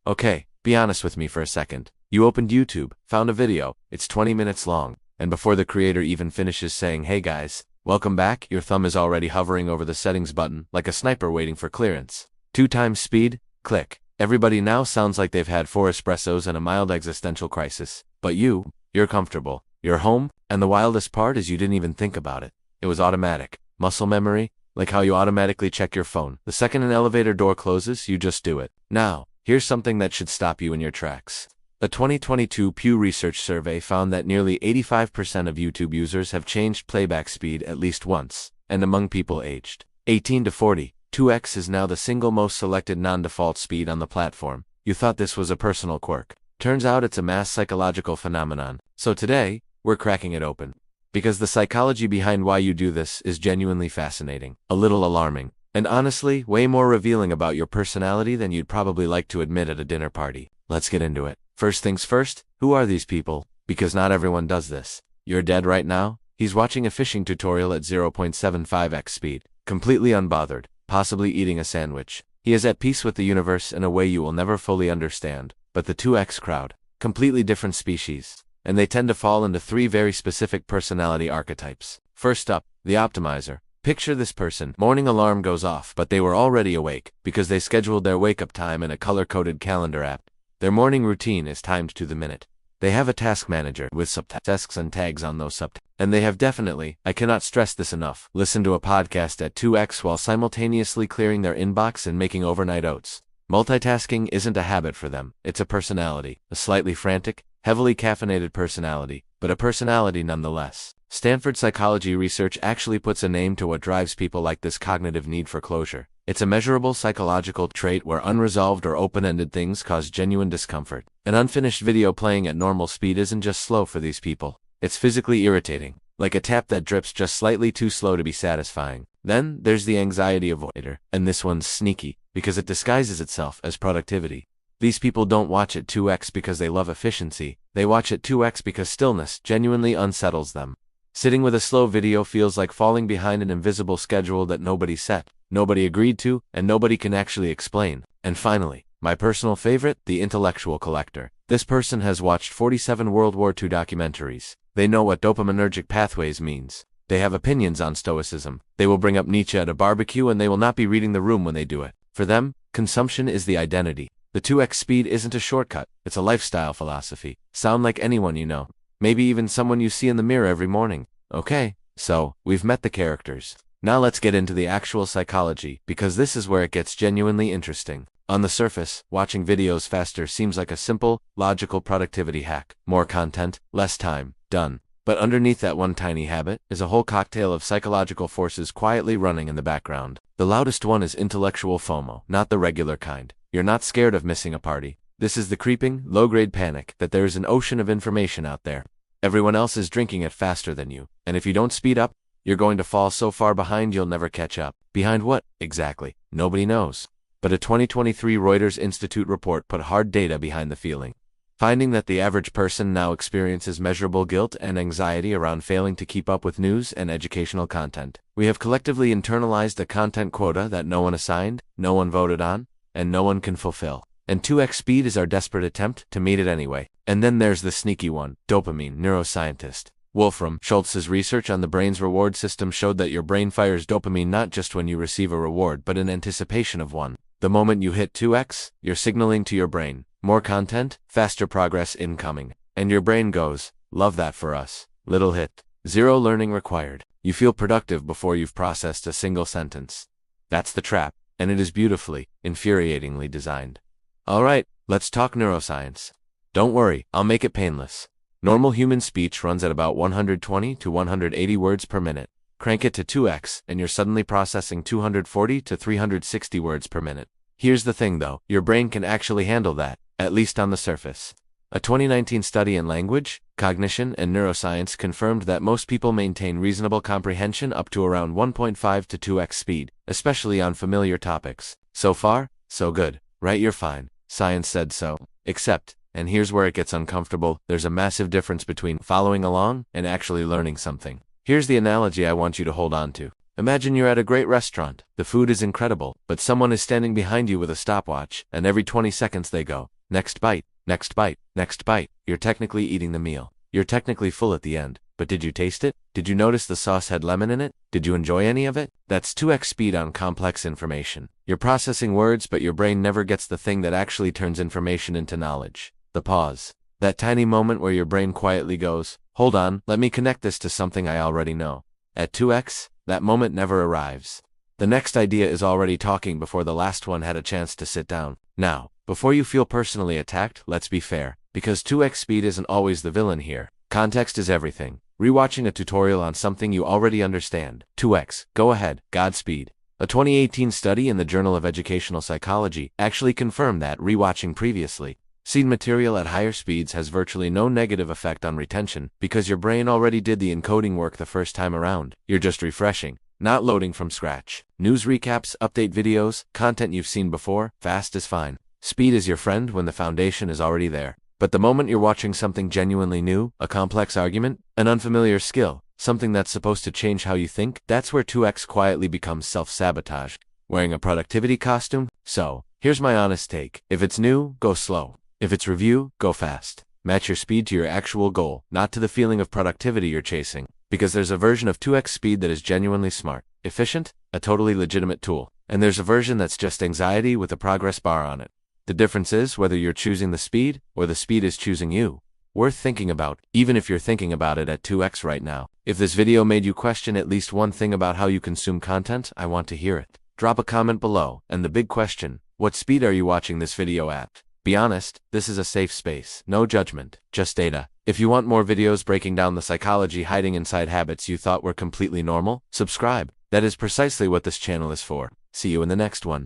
Okay, be honest with me for a second. You opened YouTube, found a video, it's 20 minutes long, and before the creator even finishes saying, "Hey guys, welcome back," your thumb is already hovering over the settings button like a sniper waiting for clearance. 2 times speed, click. Everybody now sounds like they've had 4 espressos and a mild existential crisis. But you're comfortable, you're home, and the wildest part is you didn't even think about it. It was automatic. Muscle memory, like how you automatically check your phone. The second an elevator door closes, you just do it. Now, here's something that should stop you in your tracks. A 2022 Pew Research survey found that nearly 85% of YouTube users have changed playback speed at least once, and among people aged 18 to 40, 2x is now the single most selected non-default speed on the platform. You thought this was a personal quirk. Turns out it's a mass psychological phenomenon. So today, we're cracking it open. Because the psychology behind why you do this is genuinely fascinating, a little alarming, and honestly, way more revealing about your personality than you'd probably like to admit at a dinner party. Let's get into it. First things first, who are these people? Because not everyone does this. You're dead right now? He's watching a fishing tutorial at 0.75x speed, completely unbothered, possibly eating a sandwich. He is at peace with the universe in a way you will never fully understand. But the 2x crowd, completely different species, and they tend to fall into 3 very specific personality archetypes. First up, the optimizer. Picture this person. Morning alarm goes off, but they were already awake because they scheduled their wake-up time in a color-coded calendar app. Their morning routine is timed to the minute. They have a task manager with subtasks and tags on those subtasks. And they have definitely, I cannot stress this enough, listened to a podcast at 2x while simultaneously clearing their inbox and making overnight oats. Multitasking isn't a habit for them, it's a personality, a slightly frantic, heavily caffeinated personality, but a personality nonetheless. Stanford psychology research actually puts a name to what drives people like this cognitive need for closure. It's a measurable psychological trait where unresolved or open-ended things cause genuine discomfort. An unfinished video playing at normal speed isn't just slow for these people. It's physically irritating, like a tap that drips just slightly too slow to be satisfying. Then, there's the anxiety avoider, and this one's sneaky, because it disguises itself as productivity. These people don't watch at 2x because they love efficiency, they watch at 2x because stillness genuinely unsettles them. Sitting with a slow video feels like falling behind an invisible schedule that nobody set, nobody agreed to, and nobody can actually explain. And finally, my personal favorite, the intellectual collector. This person has watched 47 World War II documentaries. They know what dopaminergic pathways means. They have opinions on stoicism. They will bring up Nietzsche at a barbecue and they will not be reading the room when they do it. For them, consumption is the identity. The 2x speed isn't a shortcut, it's a lifestyle philosophy. Sound like anyone you know. Maybe even someone you see in the mirror every morning. Okay, so, we've met the characters. Now let's get into the actual psychology, because this is where it gets genuinely interesting. On the surface, watching videos faster seems like a simple, logical productivity hack. More content, less time, done. But underneath that one tiny habit is a whole cocktail of psychological forces quietly running in the background. The loudest one is intellectual FOMO, not the regular kind. You're not scared of missing a party. This is the creeping, low-grade panic that there is an ocean of information out there. Everyone else is drinking it faster than you, and if you don't speed up, you're going to fall so far behind you'll never catch up. Behind what, exactly? Nobody knows. But a 2023 Reuters Institute report put hard data behind the feeling, finding that the average person now experiences measurable guilt and anxiety around failing to keep up with news and educational content. We have collectively internalized a content quota that no one assigned, no one voted on, and no one can fulfill. And 2x speed is our desperate attempt to meet it anyway. And then there's the sneaky one, dopamine. Neuroscientist Wolfram Schultz's research on the brain's reward system showed that your brain fires dopamine not just when you receive a reward but in anticipation of one. The moment you hit 2x, you're signaling to your brain, more content, faster progress incoming. And your brain goes, love that for us. Little hit. Zero learning required. You feel productive before you've processed a single sentence. That's the trap, and it is beautifully, infuriatingly designed. Alright, let's talk neuroscience. Don't worry, I'll make it painless. Normal human speech runs at about 120 to 180 words per minute. Crank it to 2x, and you're suddenly processing 240 to 360 words per minute. Here's the thing though, your brain can actually handle that, at least on the surface. A 2019 study in language, cognition, and neuroscience confirmed that most people maintain reasonable comprehension up to around 1.5 to 2x speed, especially on familiar topics. So far, so good, right? You're fine. Science said so. Except, and here's where it gets uncomfortable, there's a massive difference between following along and actually learning something. Here's the analogy I want you to hold on to. Imagine you're at a great restaurant. The food is incredible, but someone is standing behind you with a stopwatch, and every 20 seconds they go, Next bite, next bite, next bite. You're technically eating the meal. You're technically full at the end. But did you taste it? Did you notice the sauce had lemon in it? Did you enjoy any of it? That's 2x speed on complex information. You're processing words, but your brain never gets the thing that actually turns information into knowledge. The pause. That tiny moment where your brain quietly goes, hold on, let me connect this to something I already know. At 2x, that moment never arrives. The next idea is already talking before the last one had a chance to sit down. Now, before you feel personally attacked, let's be fair. Because 2x speed isn't always the villain here. Context is everything. Rewatching a tutorial on something you already understand. 2x, go ahead, Godspeed. A 2018 study in the Journal of Educational Psychology actually confirmed that rewatching previously seen material at higher speeds has virtually no negative effect on retention because your brain already did the encoding work the first time around. You're just refreshing, not loading from scratch. News recaps, update videos, content you've seen before, fast is fine. Speed is your friend when the foundation is already there. But the moment you're watching something genuinely new, a complex argument, an unfamiliar skill, something that's supposed to change how you think, that's where 2x quietly becomes self-sabotage. Wearing a productivity costume? So, here's my honest take. If it's new, go slow. If it's review, go fast. Match your speed to your actual goal, not to the feeling of productivity you're chasing. Because there's a version of 2x speed that is genuinely smart, efficient, a totally legitimate tool. And there's a version that's just anxiety with a progress bar on it. The difference is whether you're choosing the speed or the speed is choosing you. Worth thinking about, even if you're thinking about it at 2x right now. If this video made you question at least one thing about how you consume content, I want to hear it. Drop a comment below. And the big question, what speed are you watching this video at? Be honest, this is a safe space. No judgment, just data. If you want more videos breaking down the psychology hiding inside habits you thought were completely normal, subscribe. That is precisely what this channel is for. See you in the next one.